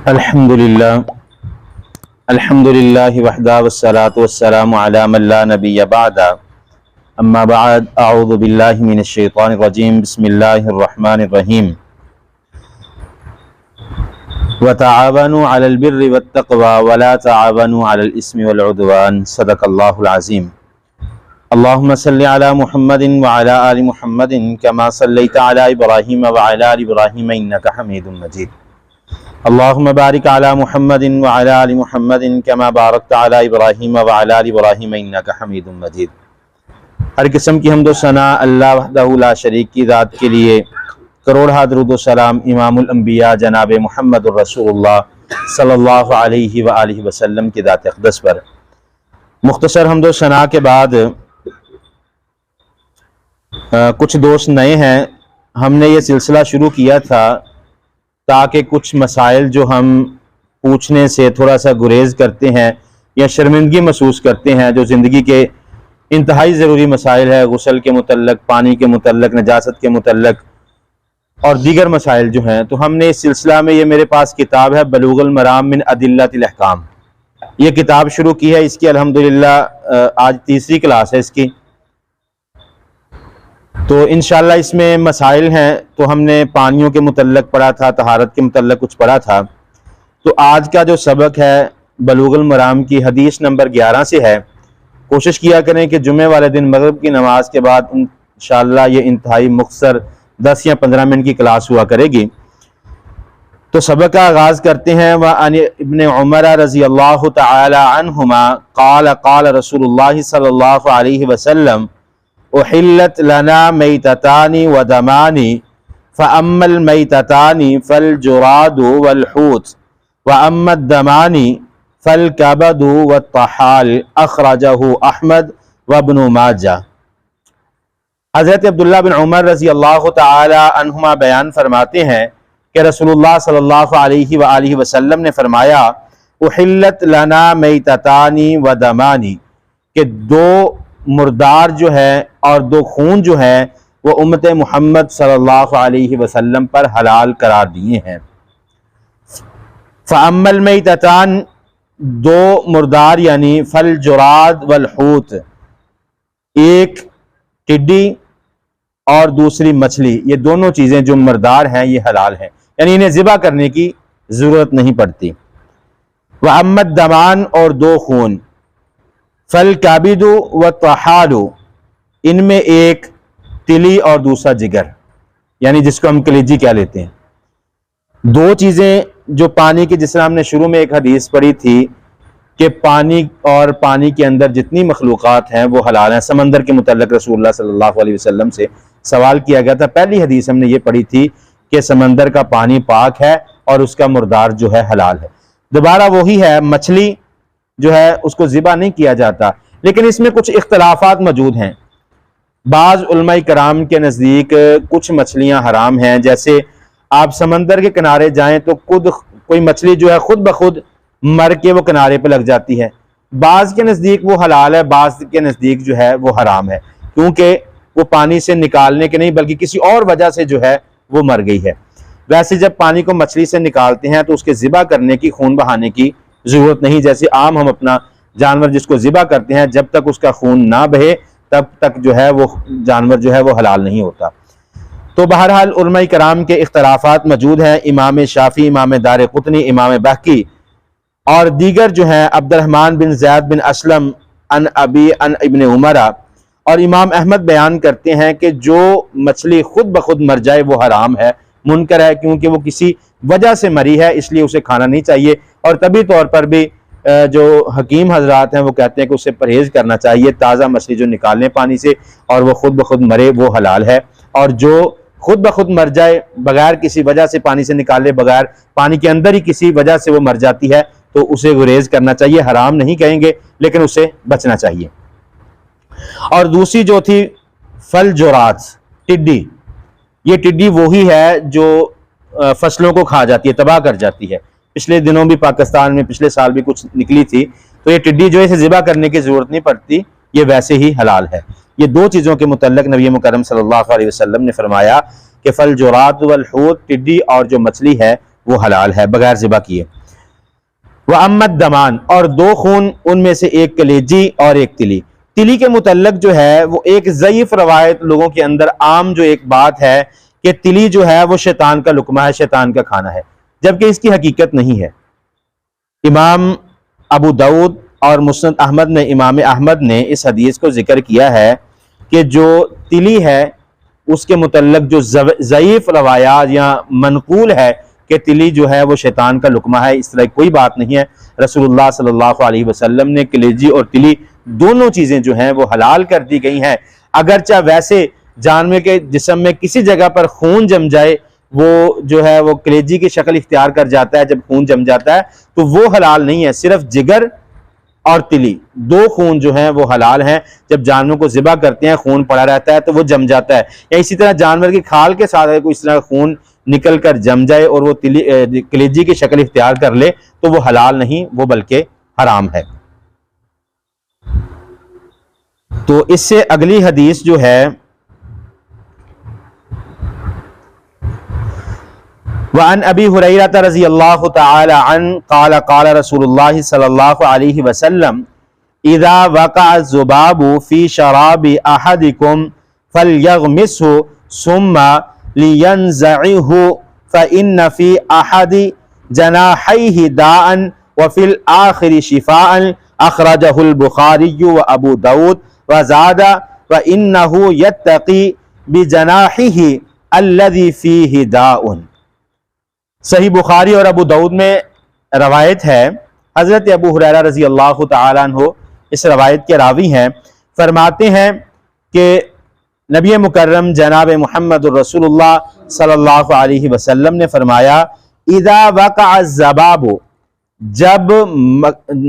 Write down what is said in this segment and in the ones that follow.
الحمدللہ وحدہ والصلاة والسلام علی من لا نبی بعد اما بعد اعوذ باللہ من الشیطان الرجیم بسم اللہ الرحمن الرحیم وتعاونوا علی البر والتقوى ولا تعاونوا علی الاسم والعدوان صدق اللہ العظیم اللہم صلی علی محمد وعلی آل محمد کما صلیت علی ابراہیم وعلی آل ابراہیم انکا حمید مجید اللہم بارک علی محمد وعلی آل محمد کما بارکت علی ابراہیم وعلی آل ابراہیم انکا حمید مجید۔ ہر قسم کی حمد و ثناء اللہ وحدہ لا شریک کی ذات کے لیے، کروڑہ درود و سلام امام الانبیاء جناب محمد الرسول اللہ صلی اللہ علیہ وآلہ وسلم کی ذات اقدس پر۔ مختصر حمد و ثناء کے بعد کچھ دوست نئے ہیں، ہم نے یہ سلسلہ شروع کیا تھا تاکہ کچھ مسائل جو ہم پوچھنے سے تھوڑا سا گریز کرتے ہیں یا شرمندگی محسوس کرتے ہیں، جو زندگی کے انتہائی ضروری مسائل ہے، غسل کے متعلق، پانی کے متعلق، نجاست کے متعلق اور دیگر مسائل جو ہیں، تو ہم نے اس سلسلہ میں، یہ میرے پاس کتاب ہے بلوغ المرام من ادلۃ الاحکام، یہ کتاب شروع کی ہے۔ اس کی الحمدللہ آج تیسری کلاس ہے اس کی، تو انشاءاللہ اس میں مسائل ہیں۔ تو ہم نے پانیوں کے متعلق پڑھا تھا، طہارت کے متعلق کچھ پڑھا تھا، تو آج کا جو سبق ہے بلوغ المرام کی حدیث نمبر 11 سے ہے۔ کوشش کیا کریں کہ جمعہ والے دن مغرب کی نماز کے بعد انشاءاللہ یہ انتہائی مختصر 10 یا 15 منٹ کی کلاس ہوا کرے گی۔ تو سبق کا آغاز کرتے ہیں۔ وعن ابن عمر رضی اللہ تعالی عنہما قال قال رسول اللہ صلی اللہ علیہ وسلم احلت لنا میتتان ودمان فاما المیتتان فالجراد والحوت واما الدمان فالکبد والطحال اخرجہ احمد وابن ماجہ۔ حضرت عبداللہ بن عمر رضی اللہ تعالی عنہما بیان فرماتے ہیں کہ رسول اللہ صلی اللہ علیہ وآلہ وسلم نے فرمایا احلت لنا میتتان ودمان، کہ دو مردار جو ہے اور دو خون جو ہے وہ امت محمد صلی اللہ علیہ وسلم پر حلال قرار دیے ہیں۔ فَأَمَّا الْمَيْتَتَانِ، دو مردار یعنی فَالْجُرَادُ وَالْحُوتُ، ایک ٹڈی اور دوسری مچھلی، یہ دونوں چیزیں جو مردار ہیں یہ حلال ہیں، یعنی انہیں ذبح کرنے کی ضرورت نہیں پڑتی۔ وَأَمَّا الدَّمَانِ، اور دو خون، فَالْكَبِدُ وَالطَّحَالُ، ان میں ایک تلی اور دوسرا جگر، یعنی جس کو ہم کلیجی کہہ لیتے ہیں۔ دو چیزیں جو پانی کی، جس طرح ہم نے شروع میں ایک حدیث پڑھی تھی کہ پانی اور پانی کے اندر جتنی مخلوقات ہیں وہ حلال ہیں۔ سمندر کے متعلق رسول اللہ صلی اللہ علیہ وسلم سے سوال کیا گیا تھا، پہلی حدیث ہم نے یہ پڑھی تھی کہ سمندر کا پانی پاک ہے اور اس کا مردار جو ہے حلال ہے۔ دوبارہ وہی ہے، مچھلی جو ہے اس کو ذبح نہیں کیا جاتا، لیکن اس میں کچھ اختلافات موجود ہیں۔ بعض علماء کرام کے نزدیک کچھ مچھلیاں حرام ہیں، جیسے آپ سمندر کے کنارے جائیں تو کوئی مچھلی جو ہے خود بخود مر کے وہ کنارے پہ لگ جاتی ہے۔ بعض کے نزدیک وہ حلال ہے، بعض کے نزدیک جو ہے وہ حرام ہے، کیونکہ وہ پانی سے نکالنے کے نہیں بلکہ کسی اور وجہ سے جو ہے وہ مر گئی ہے۔ ویسے جب پانی کو مچھلی سے نکالتے ہیں تو اس کے ذبح کرنے کی، خون بہانے کی ضرورت نہیں، جیسے عام ہم اپنا جانور جس کو ذبح کرتے ہیں جب تک اس کا خون نہ بہے تب تک جو ہے وہ جانور جو ہے وہ حلال نہیں ہوتا۔ تو بہرحال علماء کرام کے اختلافات موجود ہیں۔ امام شافعی، امام دارقطنی، امام بہقی اور دیگر جو ہیں، عبد الرحمن بن زید بن اسلم عن ابی عن ابن عمر، اور امام احمد بیان کرتے ہیں کہ جو مچھلی خود بخود مر جائے وہ حرام ہے، منکر ہے، کیونکہ وہ کسی وجہ سے مری ہے، اس لیے اسے کھانا نہیں چاہیے۔ اور طبی طور پر بھی جو حکیم حضرات ہیں وہ کہتے ہیں کہ اسے پرہیز کرنا چاہیے۔ تازہ مچھلی جو نکالنے پانی سے اور وہ خود بخود مرے وہ حلال ہے، اور جو خود بخود مر جائے بغیر کسی وجہ سے، پانی سے نکالے بغیر، پانی کے اندر ہی کسی وجہ سے وہ مر جاتی ہے تو اسے گریز کرنا چاہیے۔ حرام نہیں کہیں گے لیکن اسے بچنا چاہیے۔ اور دوسری جو تھی فَالْجُرَادُ، ٹڈی، یہ ٹڈی وہی ہے جو فصلوں کو کھا جاتی ہے، تباہ کر جاتی ہے۔ پچھلے دنوں بھی پاکستان میں پچھلے سال بھی کچھ نکلی تھی، تو یہ ٹڈی جو ہے اسے ذبح کرنے کی ضرورت نہیں پڑتی، یہ ویسے ہی حلال ہے۔ یہ دو چیزوں کے متعلق نبی مکرم صلی اللہ علیہ وسلم نے فرمایا کہ فَالْجُرَادُ وَالْحُوتُ، ٹڈی اور جو مچھلی ہے وہ حلال ہے بغیر ذبح کیے۔ وَأَمَّا الدَّمَانِ اور دو خون، ان میں سے ایک کلیجی اور ایک تلی۔ تلی کے متعلق جو ہے وہ ایک ضعیف روایت لوگوں کے اندر عام جو ایک بات ہے کہ تلی جو ہے وہ شیطان کا لقمہ ہے، شیطان کا کھانا ہے، جبکہ اس کی حقیقت نہیں ہے۔ امام ابو داؤد اور مسند احمد نے، امام احمد نے اس حدیث کو ذکر کیا ہے کہ جو تلی ہے اس کے متعلق جو ضعیف روایات یا منقول ہے کہ تلی جو ہے وہ شیطان کا لقمہ ہے، اس طرح کوئی بات نہیں ہے۔ رسول اللہ صلی اللہ علیہ وسلم نے کلیجی اور تلی دونوں چیزیں جو ہیں وہ حلال کر دی گئی ہیں۔ اگرچہ ویسے جانور کے جسم میں کسی جگہ پر خون جم جائے، وہ جو ہے وہ کلیجی کی شکل اختیار کر جاتا ہے، جب خون جم جاتا ہے تو وہ حلال نہیں ہے۔ صرف جگر اور تلی دو خون جو ہیں وہ حلال ہیں۔ جب جانور کو ذبح کرتے ہیں خون پڑا رہتا ہے تو وہ جم جاتا ہے، یا اسی طرح جانور کی کھال کے ساتھ اگر کوئی اس طرح خون نکل کر جم جائے اور وہ کلیجی کی شکل اختیار کر لے تو وہ حلال نہیں، وہ بلکہ حرام ہے۔ تو اس سے اگلی حدیث جو ہے وعن ابی ہریرہ رضی اللہ تعالی عنہ قال قال رسول اللہ صلی اللہ علیہ وسلم اذا وقع الذباب في شراب احدكم فليغمسه ثم لينزعه فإن في احد جناحيه داء وفي الآخر شفاء اخرجه البخاری وابو داود وزاد وإنه يتقي بجناحه الذي فيه داء۔ صحیح بخاری اور ابو داؤد میں روایت ہے، حضرت ابو ہریرہ رضی اللہ تعالیٰ عنہ اس روایت کے راوی ہیں، فرماتے ہیں کہ نبی مکرم جناب محمد الرسول اللہ صلی اللہ علیہ وسلم نے فرمایا اذا وقع الذباب، جب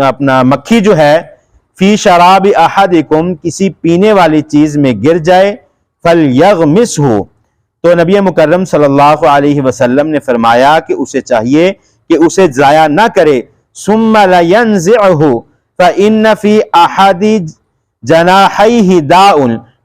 اپنا مکھی جو ہے فی شراب احدکم کسی پینے والی چیز میں گر جائے، فلیغمسہ، تو نبی مکرم صلی اللہ علیہ وسلم نے فرمایا کہ اسے چاہیے کہ اسے ضائع نہ کرے، ثم لینزعہ فإن فی احد جناحیہ داء،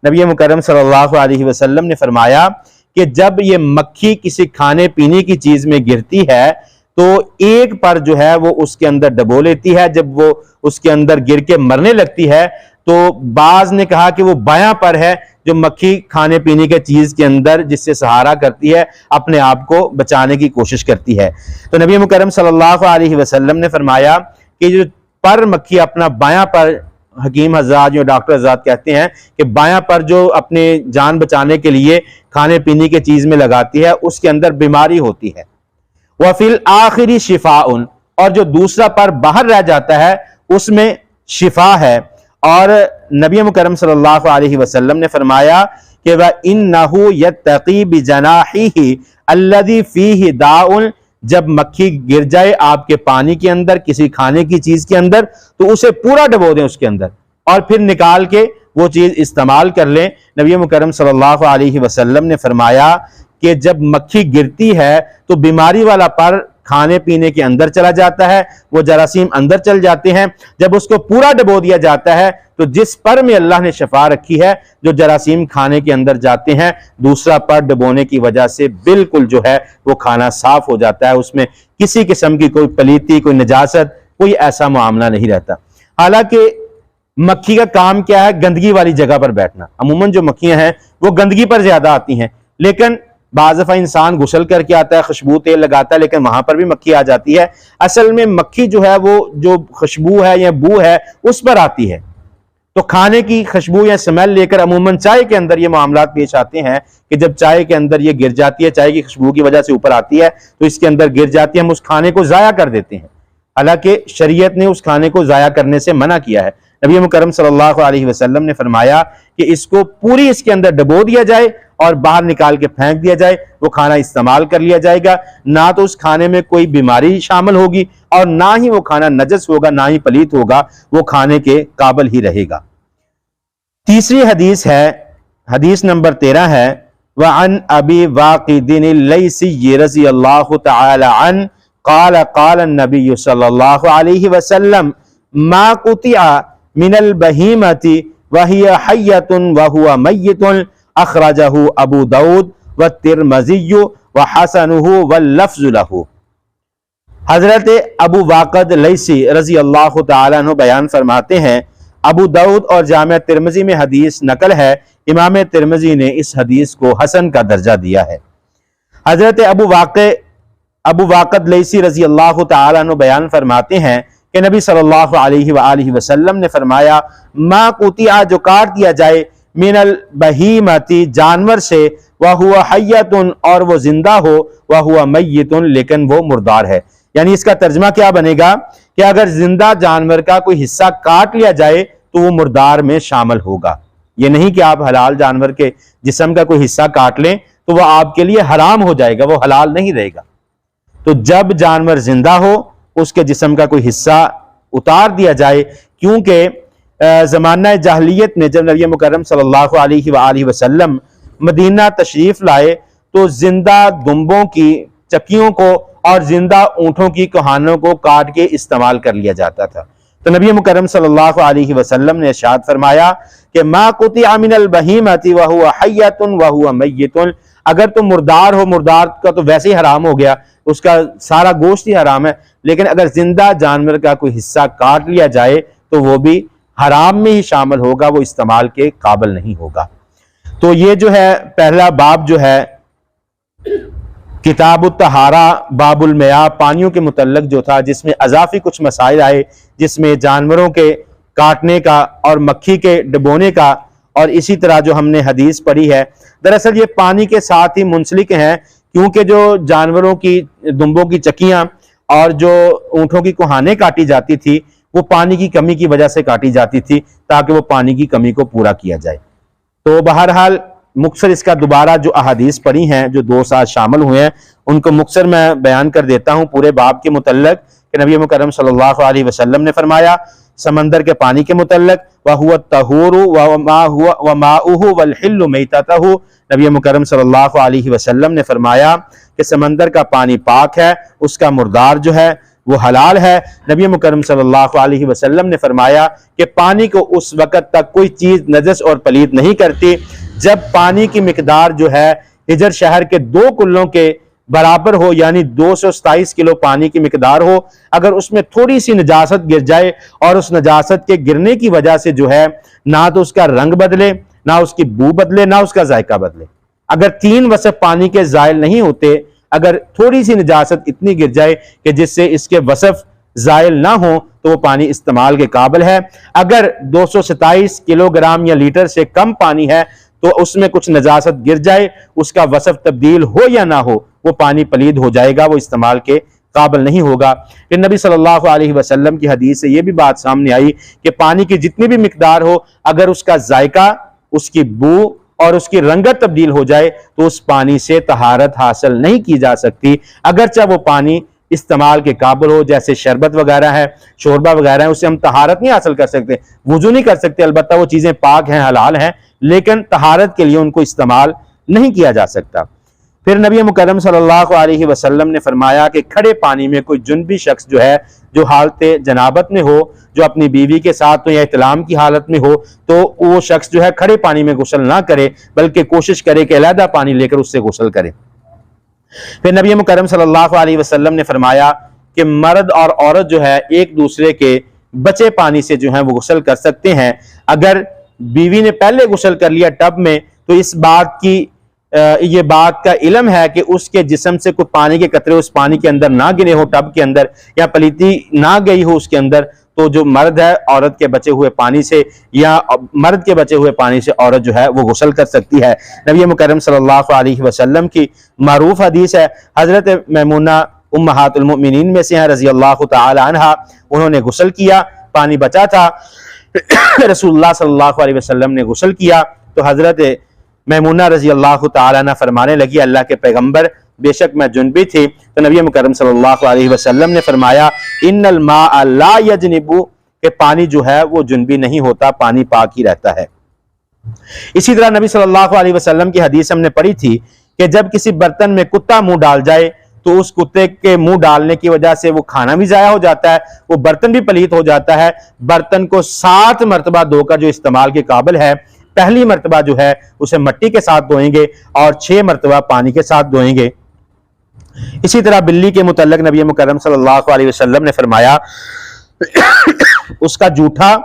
نبی مکرم صلی اللہ علیہ وسلم نے فرمایا کہ جب یہ مکھی کسی کھانے پینے کی چیز میں گرتی ہے تو ایک پر جو ہے وہ اس کے اندر ڈبو لیتی ہے، جب وہ اس کے اندر گر کے مرنے لگتی ہے تو بعض نے کہا کہ وہ بایاں پر ہے جو مکھی کھانے پینے کے چیز کے اندر جس سے سہارا کرتی ہے، اپنے آپ کو بچانے کی کوشش کرتی ہے۔ تو نبی مکرم صلی اللہ علیہ وسلم نے فرمایا کہ جو پر مکھی اپنا بایاں پر، حکیم حضرات جو ڈاکٹر حضرات کہتے ہیں کہ بایاں پر جو اپنے جان بچانے کے لیے کھانے پینے کے چیز میں لگاتی ہے اس کے اندر بیماری ہوتی ہے۔ وَفِي الْآخِرِ شِفَاءٌ، اور جو دوسرا پر باہر رہ جاتا ہے اس میں شفا ہے۔ اور نبی مکرم صلی اللہ علیہ وسلم نے فرمایا کہ وَإِنَّهُ يَتَّقِي بِجَنَاحِهِ الَّذِي فِيهِ دَاءٌ، جب مکھی گر جائے آپ کے پانی کے اندر کسی کھانے کی چیز کے اندر تو اسے پورا ڈبو دیں اس کے اندر اور پھر نکال کے وہ چیز استعمال کر لیں۔ نبی مکرم صلی اللہ علیہ وسلم نے فرمایا کہ جب مکھی گرتی ہے تو بیماری والا پر کھانے پینے کے اندر چلا جاتا ہے، وہ جراثیم اندر چل جاتے ہیں، جب اس کو پورا ڈبو دیا جاتا ہے تو جس پر میں اللہ نے شفا رکھی ہے جو جراثیم کھانے کے اندر جاتے ہیں، دوسرا پر ڈبونے کی وجہ سے بالکل جو ہے وہ کھانا صاف ہو جاتا ہے، اس میں کسی قسم کی کوئی پلیتی، کوئی نجاست، کوئی ایسا معاملہ نہیں رہتا۔ حالانکہ مکھی کا کام کیا ہے؟ گندگی والی جگہ پر بیٹھنا۔ عموماً جو مکھیاں ہیں وہ گندگی پر زیادہ آتی ہیں، لیکن بعض دفعہ انسان غسل کر کے آتا ہے، خوشبو تیل لگاتا ہے، لیکن وہاں پر بھی مکھی آ جاتی ہے۔ اصل میں مکھی جو ہے وہ جو خوشبو ہے یا بو ہے اس پر آتی ہے۔ تو کھانے کی خوشبو یا سمیل لے کر عموماً چائے کے اندر یہ معاملات پیش آتے ہیں کہ جب چائے کے اندر یہ گر جاتی ہے، چائے کی خوشبو کی وجہ سے اوپر آتی ہے تو اس کے اندر گر جاتی ہے، ہم اس کھانے کو ضائع کر دیتے ہیں، حالانکہ شریعت نے اس کھانے کو ضائع کرنے سے منع کیا ہے۔ نبی مکرم صلی اللہ علیہ وسلم نے فرمایا کہ اس کو پوری اس کے اندر ڈبو دیا جائے اور باہر نکال کے پھینک دیا جائے، وہ کھانا استعمال کر لیا جائے گا، نہ تو اس کھانے میں کوئی بیماری شامل ہوگی اور نہ ہی وہ کھانا نجس ہوگا، نہ ہی پلیت ہوگا، وہ کھانے کے قابل ہی رہے گا۔ تیسری حدیث ہے، حدیث نمبر 13 ہے، وعن ابی واقد اللیثی رضی اللہ تعالی عنہ قال قال النبی صلی اللہ علیہ وسلم ما قطع من البہیمۃ وہی حیۃ وہو میت اخرجہ ابو داود والترمذی وحسنہ واللفظ لہ۔ حضرت ابو واقد لیثی رضی اللہ تعالیٰ عنہ بیان فرماتے ہیں، ابو داؤد اور جامع ترمذی میں حدیث نقل ہے، امام ترمذی نے اس حدیث کو حسن کا درجہ دیا ہے۔ حضرت ابو واقد لیثی رضی اللہ تعالیٰ عنہ بیان فرماتے ہیں کہ نبی صلی اللہ علیہ وآلہ وسلم نے فرمایا، ما قطع جو کاٹ دیا جائے، من البہیمتی جانور سے، وہو حیۃ اور وہ زندہ ہو، وہو میت لیکن وہ مردار ہے۔ یعنی اس کا ترجمہ کیا بنے گا کہ اگر زندہ جانور کا کوئی حصہ کاٹ لیا جائے تو وہ مردار میں شامل ہوگا۔ یہ نہیں کہ آپ حلال جانور کے جسم کا کوئی حصہ کاٹ لیں تو وہ آپ کے لیے حرام ہو جائے گا، وہ حلال نہیں رہے گا۔ تو جب جانور زندہ ہو، اس کے جسم کا کوئی حصہ اتار دیا جائے، کیونکہ زمانہ جاہلیت میں جب نبی مکرم صلی اللہ علیہ وآلہ وسلم مدینہ تشریف لائے تو زندہ دمبوں کی چکیوں کو اور زندہ اونٹوں کی کوہانوں کو کاٹ کے استعمال کر لیا جاتا تھا۔ تو نبی مکرم صلی اللہ علیہ وسلم نے ارشاد فرمایا کہ ما قطع من البہیمۃ وہو حیۃ وہو میت، اگر تو مردار ہو، مردار کا تو ویسے ہی حرام ہو گیا، اس کا سارا گوشت ہی حرام ہے، لیکن اگر زندہ جانور کا کوئی حصہ کاٹ لیا جائے تو وہ بھی حرام میں ہی شامل ہوگا، وہ استعمال کے قابل نہیں ہوگا۔ تو یہ جو ہے پہلا باب جو ہے کتاب الطہارہ باب المیاہ، پانیوں کے متعلق جو تھا، جس میں اضافی کچھ مسائل آئے، جس میں جانوروں کے کاٹنے کا اور مکھی کے ڈبونے کا، اور اسی طرح جو ہم نے حدیث پڑھی ہے، دراصل یہ پانی کے ساتھ ہی منسلک ہیں، کیونکہ جو جانوروں کی دمبوں کی چکیاں اور جو اونٹوں کی کوہانیں کاٹی جاتی تھی وہ پانی کی کمی کی وجہ سے کاٹی جاتی تھی تاکہ وہ پانی کی کمی کو پورا کیا جائے۔ تو بہرحال مختصر اس کا دوبارہ جو احادیث پڑھی ہیں، جو دو ساتھ شامل ہوئے ہیں، ان کو مختصر میں بیان کر دیتا ہوں پورے باب کے متعلق کہ نبی مکرم صلی اللہ علیہ وسلم نے فرمایا سمندر کے پانی کے متعلق، وَهُوَ الطَّهُورُ وَمَاؤُهُ وَالْحِلُّ مَيْتَتَهُ، نبی مکرم صلی اللہ علیہ وسلم نے فرمایا کہ سمندر کا پانی پاک ہے، اس کا مردار جو ہے وہ حلال ہے۔ نبی مکرم صلی اللہ علیہ وسلم نے فرمایا کہ پانی کو اس وقت تک کوئی چیز نجس اور پلید نہیں کرتی جب پانی کی مقدار جو ہے ہجر شہر کے 2 کلوں کے برابر ہو، یعنی 227 کلو پانی کی مقدار ہو۔ اگر اس میں تھوڑی سی نجاست گر جائے اور اس نجاست کے گرنے کی وجہ سے جو ہے نہ تو اس کا رنگ بدلے، نہ اس کی بو بدلے، نہ اس کا ذائقہ بدلے، اگر 3 وصف پانی کے زائل نہیں ہوتے، اگر تھوڑی سی نجاست اتنی گر جائے کہ جس سے اس کے وصف زائل نہ ہو تو وہ پانی استعمال کے قابل ہے۔ اگر 227 کلو گرام یا لیٹر سے کم پانی ہے تو اس میں کچھ نجاست گر جائے، اس کا وصف تبدیل ہو یا نہ ہو، وہ پانی پلید ہو جائے گا، وہ استعمال کے قابل نہیں ہوگا۔ پھر نبی صلی اللہ علیہ وسلم کی حدیث سے یہ بھی بات سامنے آئی کہ پانی کی جتنی بھی مقدار ہو، اگر اس کا ذائقہ، اس کی بو اور اس کی رنگت تبدیل ہو جائے تو اس پانی سے طہارت حاصل نہیں کی جا سکتی، اگرچہ وہ پانی استعمال کے قابل ہو، جیسے شربت وغیرہ ہے، شوربہ وغیرہ ہے، اس سے ہم طہارت نہیں حاصل کر سکتے، وضو نہیں کر سکتے، البتہ وہ چیزیں پاک ہیں، حلال ہیں، لیکن طہارت کے لیے ان کو استعمال نہیں کیا جا سکتا۔ پھر نبی مکرم صلی اللہ علیہ وسلم نے فرمایا کہ کھڑے پانی میں کوئی جنبی شخص جو ہے، جو حالت جنابت میں ہو، جو اپنی بیوی کے ساتھ یا احتلام کی حالت میں ہو، تو وہ شخص جو ہے کھڑے پانی میں غسل نہ کرے بلکہ کوشش کرے کہ علیحدہ پانی لے کر اس سے غسل کرے۔ پھر نبی مکرم صلی اللہ علیہ وسلم نے فرمایا کہ مرد اور عورت جو ہے ایک دوسرے کے بچے پانی سے جو ہے وہ غسل کر سکتے ہیں۔ اگر بیوی نے پہلے غسل کر لیا ٹب میں تو اس بات کی یہ بات کا علم ہے کہ اس کے جسم سے کوئی پانی کے قطرے اس پانی کے اندر نہ گرے ہو، ٹب کے اندر، یا پلیتی نہ گئی ہو اس کے اندر، تو جو مرد ہے عورت کے بچے ہوئے پانی سے یا مرد کے بچے ہوئے پانی سے عورت جو ہے وہ غسل کر سکتی ہے۔ نبی مکرم صلی اللہ علیہ وسلم کی معروف حدیث ہے، حضرت میمونہ امہات المؤمنین میں سے ہیں رضی اللہ تعالی عنہ، انہوں نے غسل کیا، پانی بچا تھا، رسول اللہ صلی اللہ علیہ وسلم نے غسل کیا تو حضرت میمونہ رضی اللہ تعالی عنہ فرمانے لگی اللہ کے پیغمبر بے شک میں جنبی تھی، تو نبی مکرم صلی اللہ علیہ وسلم نے فرمایا ان الماء لا یجنب، کہ پانی جو ہے وہ جنبی نہیں ہوتا، پانی پاک ہی رہتا ہے۔ اسی طرح نبی صلی اللہ علیہ وسلم کی حدیث ہم نے پڑھی تھی کہ جب کسی برتن میں کتا منہ ڈال جائے تو اس کتے کے منہ ڈالنے کی وجہ سے وہ کھانا بھی ضائع ہو جاتا ہے، وہ برتن بھی پلیت ہو جاتا ہے۔ برتن کو 7 مرتبہ دھو کر جو استعمال کے قابل ہے، پہلی مرتبہ جو ہے اسے مٹی کے ساتھ دھوئیں گے اور 6 مرتبہ پانی کے ساتھ دھوئیں گے۔ اسی طرح بلی کے متعلق نبی مکرم صلی اللہ علیہ وسلم نے فرمایا اس کا جوٹھا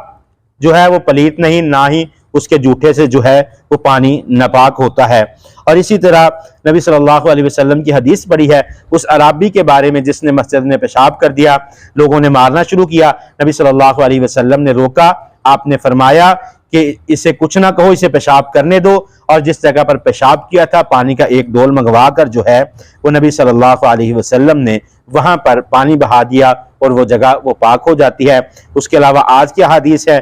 جو ہے وہ پلیت نہیں، نہ ہی اس کے جوٹھے سے جو ہے وہ پانی ناپاک ہوتا ہے۔ اور اسی طرح نبی صلی اللہ علیہ وسلم کی حدیث پڑھی ہے اس عرابی کے بارے میں جس نے مسجد میں پیشاب کر دیا، لوگوں نے مارنا شروع کیا، نبی صلی اللہ علیہ وسلم نے روکا، آپ نے فرمایا کہ اسے کچھ نہ کہو، اسے پیشاب کرنے دو، اور جس جگہ پر پیشاب کیا تھا پانی کا ایک ڈول منگوا کر جو ہے وہ نبی صلی اللہ علیہ وسلم نے وہاں پر پانی بہا دیا اور وہ جگہ وہ پاک ہو جاتی ہے۔ اس کے علاوہ آج کی حدیث ہے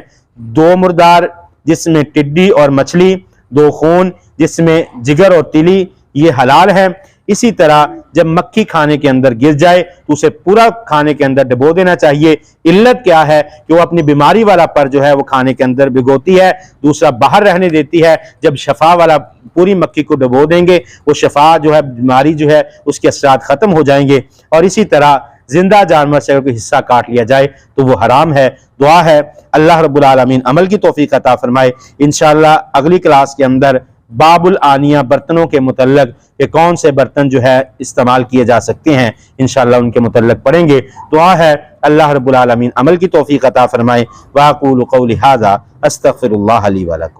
2 مردار جس میں ٹڈی اور مچھلی، 2 خون جس میں جگر اور تلی، یہ حلال ہے۔ اسی طرح جب مکھی کھانے کے اندر گر جائے تو اسے پورا کھانے کے اندر ڈبو دینا چاہیے۔ علت کیا ہے کہ وہ اپنی بیماری والا پر جو ہے وہ کھانے کے اندر بھگوتی ہے، دوسرا باہر رہنے دیتی ہے۔ جب شفا والا پوری مکھی کو ڈبو دیں گے وہ شفا جو ہے بیماری جو ہے اس کے اثرات ختم ہو جائیں گے۔ اور اسی طرح زندہ جانور سے اگر کوئی حصہ کاٹ لیا جائے تو وہ حرام ہے۔ دعا ہے اللہ رب العالمین عمل کی توفیق عطا فرمائے۔ انشاءاللہ اگلی کلاس کے اندر باب الآنیہ برتنوں کے متعلق کہ کون سے برتن جو ہے استعمال کیے جا سکتے ہیں انشاءاللہ ان کے متعلق پڑھیں گے۔ دعا ہے اللہ رب العالمین عمل کی توفیق عطا فرمائے۔ وَأَقُولُ قَوْلِي هَذَا أَسْتَغْفِرُ اللَّهَ لِي وَلَكُمْ۔